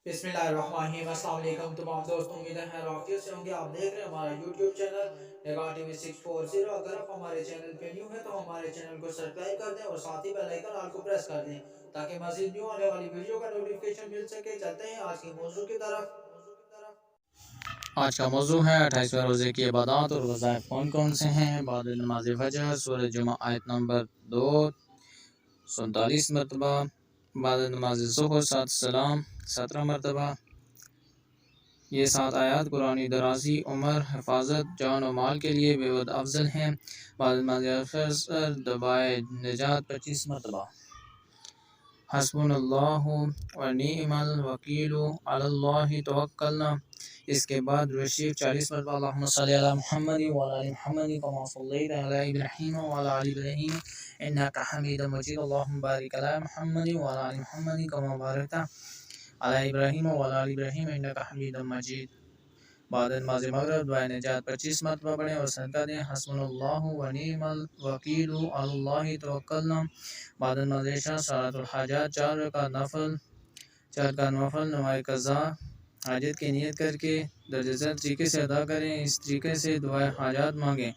बिस्मिल्लाहिर्रहमानिर्रहीम। अस्सलाम वालेकुम तमाम दोस्तों, उम्मीद है आफियत से होंगे। आप देख रहे हैं हमारा यूट्यूब चैनल निगाह टीवी 640। अगर आप हमारे चैनल पे न्यू है तो हमारे चैनल को सब्सक्राइब कर दें और साथ ही बेल आइकन ऑल को प्रेस कर दें ताकि मज़ीद न्यू आने वाली वीडियो का नोटिफिकेशन मिल सके। चलते हैं आज के मौजू की तरफ। आज का मौजू है 28वें रोज़े की इबादत और वज़ाइफ कौन कौन से हैं। बाद नमाज फजर सूरह जुमा आयत नंबर 2 47 मरतबा, बाद नमाज ज़ुहर 7 सलाम 17 मरतबा। ये 7 आयत कुरानी दराजी, उमर, हिफाजत, जान और माल के लिए बेहद अफजल हैं। बाद नमाज फजर दबाए निजात 25 मरतबा। हस्बुनल्लाहु व निअमल वकील अलल्लाहि तवक्कलना। इसके बाद रशीद 40 मरतबा अल्लाहुम्मा सल्ली अला मुहम्मद व अला आलि मुहम्मद कमा सल्लैता अला इब्राहीम व अला आलि इब्राहीम इन्नका हमीदुम मजीद। अल्लाहुम्मा बारिक अला मुहम्मद व अला आलि मुहम्मद कमा बारकता अला इब्राहीम व अला आलि इब्राहीम इन्नका हमीदुम मजीद। बाद नमाज मगरिब दुआए निजात 25 मरतबा पढ़ें और सदका दें। हस्बुनल्लाहु व निअमल वकील अलल्लाहि तवक्कलना। बाद नमाज इशा सलातुल हाजात 4 रकात नफल नमाज क़ज़ा हाजत की नियत करके दर्जज़र तरीके से अदा करें। इस तरीके से दुआए हाजात मांगें।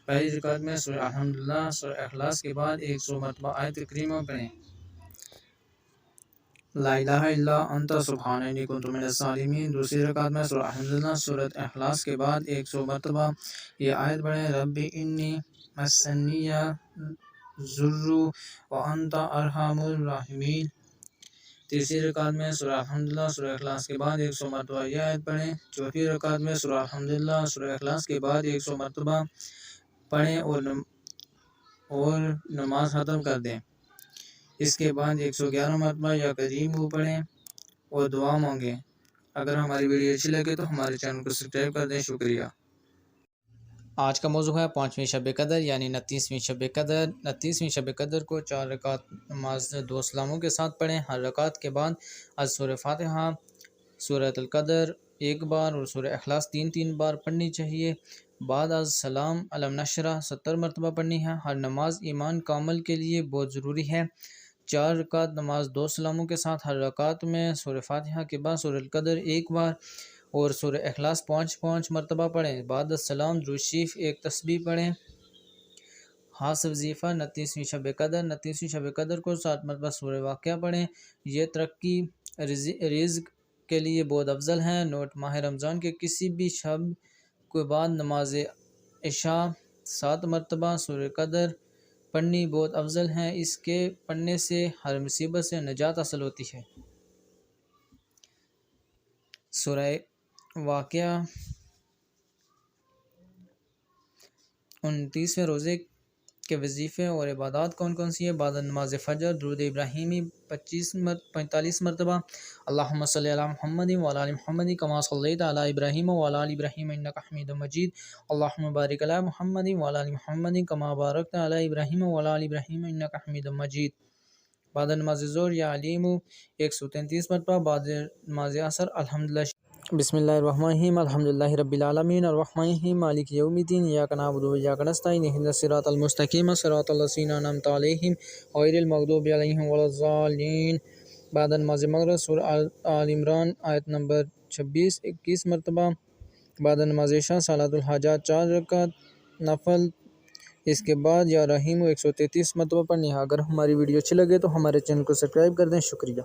पहली रकात में सूरह अल्हम्दुलिल्लाह सूरह इखलास के बाद 100 मरतबा आयत करीमा पढ़ें। ला इलाहा इल्ला अंता सुब्हाननी कुन्तु मिनज़ ज़ालिमीन। दूसरी रकात में सूरह अल्हम्दुलिल्लाह सूरह इखलास के बाद 100 मरतबा ये आयत पढ़ें। रब्बी इन्नी मस्सनिया ज़ुर्रु व अंता अरहमुर राहिमीन। तीसरी रकात में सूरह अल्हम्दुलिल्लाह सूरह इखलास के बाद 100 मरतबा यह आयत पढ़ें। चौथी रकात में सूरह अल्हम्दुलिल्लाह सूरह इखलास के बाद 100 मरतबा पढ़ें और नमाज ख़त्म कर दें। इसके बाद 111 मरतबा या करीम पढ़ें और दुआ मांगें। अगर हमारी वीडियो अच्छी लगे तो हमारे चैनल को सब्सक्राइब कर दें। शुक्रिया। आज का मौजू है 5वीं शब कदर यानी 29वीं शब कदर। 29वीं शब कदर को 4 रकात नमाज 2 सलामों के साथ पढ़ें। हर रकात के बाद सूरह फातिहा, सूरह कदर एक बार और सूरह इखलास 3 बार पढ़नी चाहिए। बाद सलाम अलम नशरा 70 मरतबा पढ़नी है। हर नमाज ईमान कामल के लिए बहुत ज़रूरी है। 4 रकात नमाज 2 सलामों के साथ हर रकात में सूरह फातिहा के बाद सूरह कदर एक बार और सूरह इखलास 5 मरतबा पढ़ें। बाद सलाम दुरूद शरीफ एक तस्बीह पढ़ें। खास वजीफ़ा 29वीं शब कदर। 29वीं शब कदर को 7 मरतबा सूरह वाक़िया पढ़ें। यह तरक्की रिज़्क़ के लिए बहुत अफजल है। नोट: माह रमज़ान के किसी भी शब के बाद नमाज इशा 7 मरतबा सूरह कदर पढ़नी बहुत अफजल है। इसके पढ़ने से हर मुसीबत से निजात हासिल होती है। सूरह वाक़िया 29वें रोज़े के वजीफ़े और इबादत कौन कौन सी है। बाद नमाज फ़जर दुरूद इब्राहीमी 45 मरतबा। अल्लाहुम्मा सल्ली अला मुहम्मद व अला आलि मुहम्मद कमा सल्लैता अला इब्राहीम व अला आलि इब्राहीम इन्नका हमीदुम मजीद। अल्लाहुम्मा बारिक अला मुहम्मद व अला आलि मुहम्मद कमा बारकता अला इब्राहीम व अला आलि इब्राहीम इन्नका हमीदुम मजीद। बाद नमाज ज़ोहर या अलीमु 133 मरतबा। बाद नमाज असर अल्हम्दुलिल्लाह बिस्मिल्लाहिर्रहमानिर्रहीम अल्हम्दुलिल्लाहि रब्बिल आलमीन अर्रहमानिर्रहीम मालिकि यौमिद्दीन इय्याका नअबुदु व इय्याका नस्तईन इहदिनस सिरातल मुस्तकीम सिरातल लज़ीना अनअमता अलैहिम गैरिल मग़दूबि अलैहिम वलज़्ज़ालिन। बाद नमाज मगरिब सूरह आल इमरान आयत नंबर 26 21 मरतबा। बाद नमाज इशा सलातुल हाजात 4 रकात नफल। इसके बाद या रहीम 133 मरतबा पढ़नी है। अगर हमारी वीडियो अच्छी लगे तो हमारे चैनल को सब्सक्राइब कर दें। शुक्रिया।